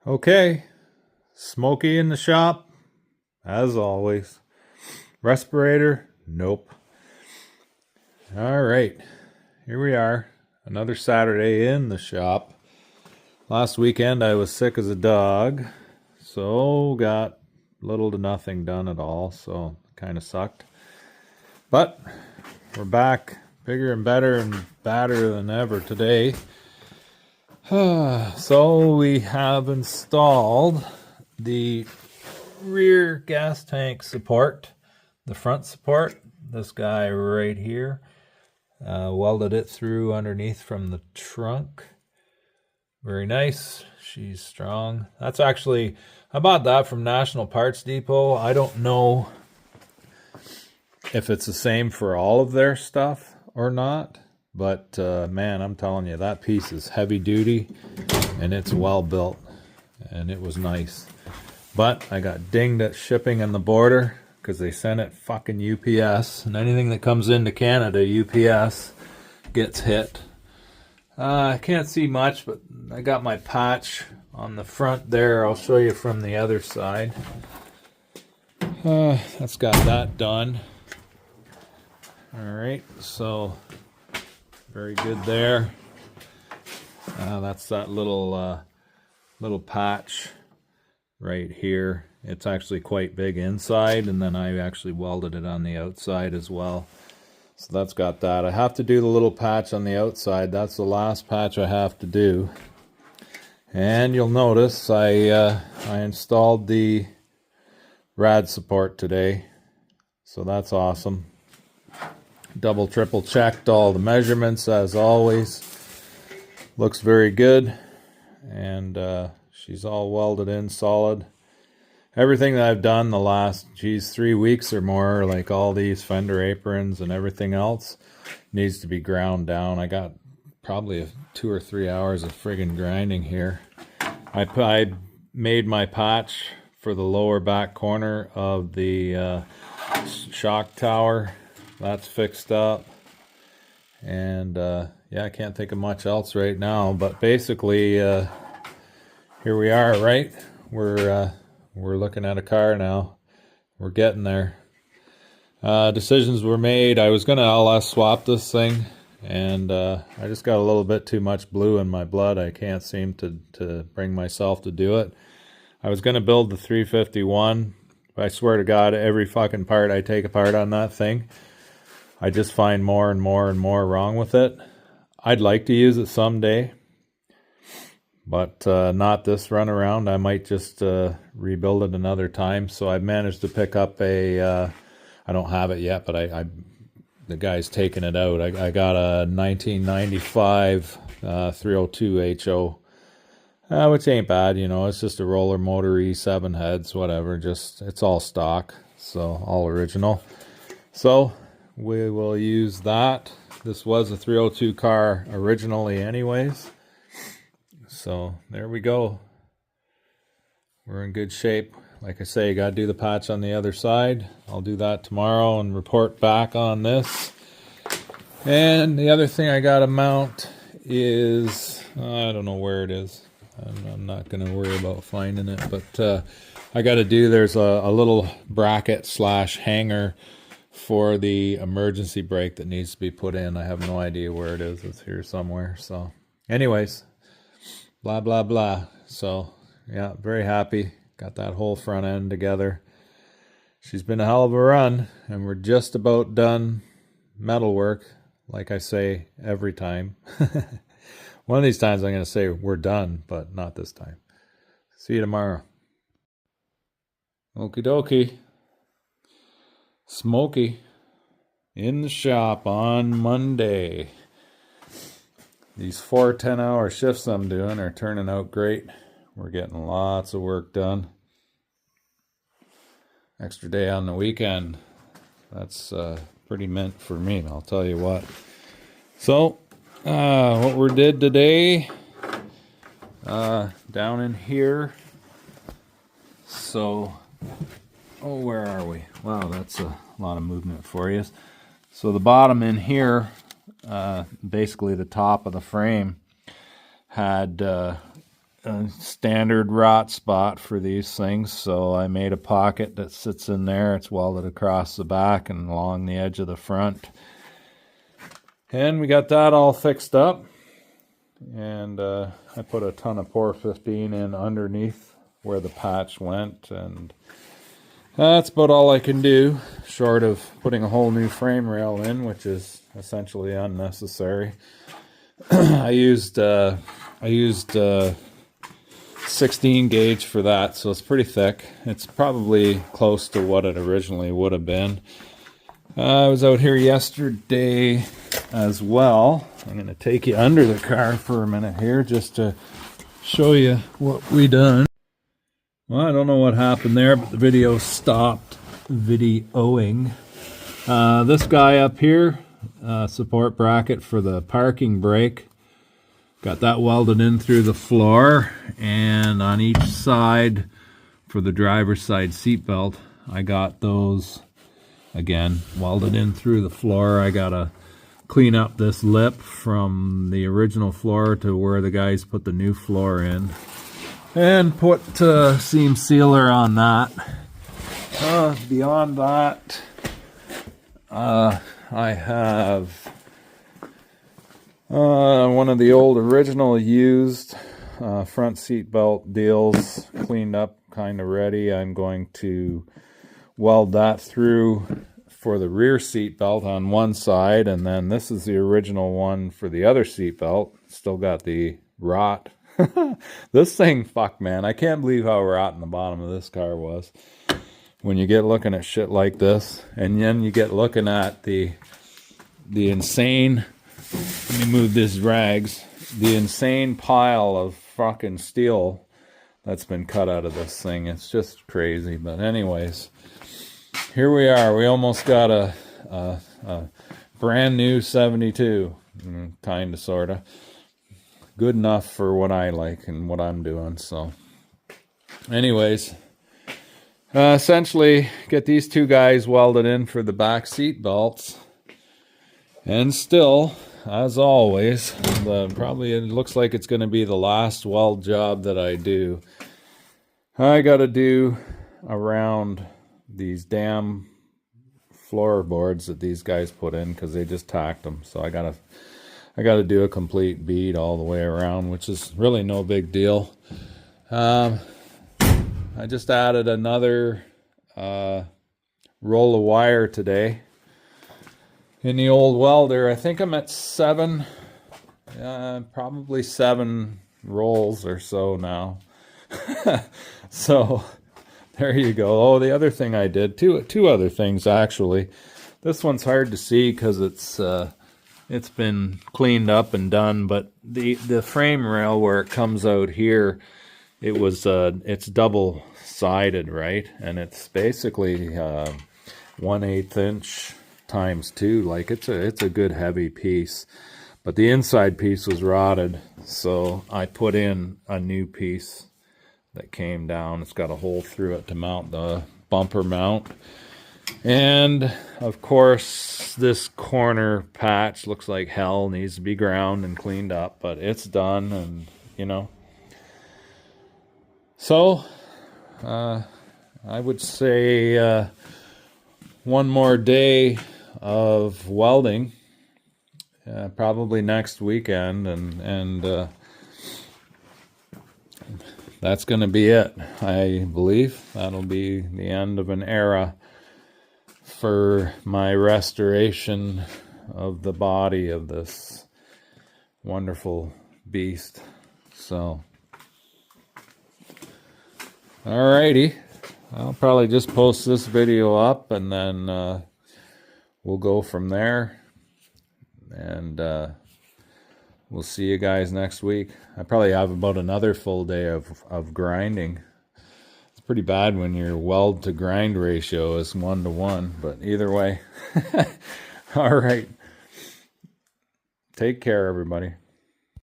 Okay, smoky in the shop, as always. Respirator? Nope. All right, here we are. Another Saturday in the shop. Last weekend I was sick as a dog, so got little to nothing done at all, so kind of sucked. But we're back, bigger and better and badder than ever today. So we have installed the rear gas tank support, the front support, this guy right here. Welded it through underneath from the trunk. Very nice. She's strong. That's actually, I bought that from National Parts Depot. I don't know if it's the same for all of their stuff or not. But man, I'm telling you, that piece is heavy duty and it's well built and it was nice. But I got dinged at shipping on the border because they sent it fucking UPS, and anything that comes into Canada, UPS gets hit. I can't see much, but I got my patch on the front there. I'll show you from the other side. That's got that done. All right, so very good there. That's that little patch right here. It's actually quite big inside, and then I actually welded it on the outside as well. So that's got that. I have to do the little patch on the outside. That's the last patch I have to do. And you'll notice I installed the rad support today. So that's awesome. Double, triple checked all the measurements as always. Looks very good. And she's all welded in solid. Everything that I've done the last, 3 weeks or more, like all these fender aprons and everything else, needs to be ground down. I got probably 2 or 3 hours of friggin' grinding here. I made my patch for the lower back corner of the shock tower. That's fixed up. And yeah, I can't think of much else right now. But basically, here we are, right? We're looking at a car now. We're getting there. Decisions were made. I was going to LS swap this thing, and I just got a little bit too much blue in my blood. I can't seem to bring myself to do it. I was going to build the 351. I swear to God, every fucking part I take apart on that thing, I just find more and more and more wrong with it. I'd like to use it someday, but not this run around. I might just rebuild it another time. So I managed to pick up a, I don't have it yet, but the guy's taking it out. I got a 1995 302 HO, which ain't bad, you know. It's just a roller motor, E7 heads, whatever. Just, it's all stock, so all original. So we will use that. This was a 302 car originally anyways. So there we go. We're in good shape. Like I say, you got to do the patch on the other side. I'll do that tomorrow and report back on this. And the other thing I got to mount is, I don't know where it is. I'm not going to worry about finding it. But I got to do, there's a little bracket / hanger for the emergency brake that needs to be put in. I have no idea where it is. It's here somewhere. So anyways, blah, blah, blah. So yeah, very happy. Got that whole front end together. She's been a hell of a run, and we're just about done metal work, like I say every time. One of these times I'm going to say we're done, but not this time. See you tomorrow. Okie dokie. Smokey in the shop on Monday. These 4 10-hour shifts I'm doing are turning out great. We're getting lots of work done. Extra day on the weekend. That's pretty mint for me, I'll tell you what. So, what we did today, down in here. So, oh, where are we? Wow, that's a lot of movement for you. So the bottom in here, basically the top of the frame, had a standard rot spot for these things, so I made a pocket that sits in there. It's welded across the back and along the edge of the front. And we got that all fixed up. And I put a ton of Pour 15 in underneath where the patch went, and that's about all I can do, short of putting a whole new frame rail in, which is essentially unnecessary. I used 16 gauge for that, so it's pretty thick. It's probably close to what it originally would have been. I was out here yesterday as well. I'm going to take you under the car for a minute here just to show you what we done. Well, I don't know what happened there, but the video stopped videoing. This guy up here, support bracket for the parking brake. Got that welded in through the floor, and on each side for the driver's side seat belt, I got those again welded in through the floor. I gotta clean up this lip from the original floor to where the guys put the new floor in, and put seam sealer on that. Beyond that, I have one of the old original used front seat belt deals cleaned up, kind of ready. I'm going to weld that through for the rear seat belt on one side, and then this is the original one for the other seat belt. Still got the rot. This thing, fuck man, I can't believe how rotten the bottom of this car was. When you get looking at shit like this, and then you get looking at the insane, let me move this rags, the insane pile of fucking steel that's been cut out of this thing. It's just crazy. But anyways, here we are. We almost got a brand new 72, kind of, sort of. Good enough for what I like and what I'm doing. So anyways, essentially get these two guys welded in for the back seat belts. And still, as always, probably it looks like it's going to be the last weld job that I do. I got to do around these damn floorboards that these guys put in because they just tacked them. So I got to do a complete bead all the way around, which is really no big deal. I just added another roll of wire today in the old welder. I think I'm at probably 7 rolls or so now. So there you go. Oh, the other thing I did, two other things actually. This one's hard to see because it's been cleaned up and done, but the frame rail where it comes out here, it's double sided, right? And it's basically 1/8 inch times 2. Like it's a good heavy piece, but the inside piece was rotted, so I put in a new piece that came down. It's got a hole through it to mount the bumper mount. And of course this corner patch looks like hell, needs to be ground and cleaned up, but it's done. And you know, so I would say one more day of welding, probably next weekend, and that's going to be it. I believe that'll be the end of an era for my restoration of the body of this wonderful beast. So, alrighty, I'll probably just post this video up, and then we'll go from there, and we'll see you guys next week. I probably have about another full day of grinding. It's pretty bad when your weld to grind ratio is 1-to-1, but either way. All right. Take care, everybody.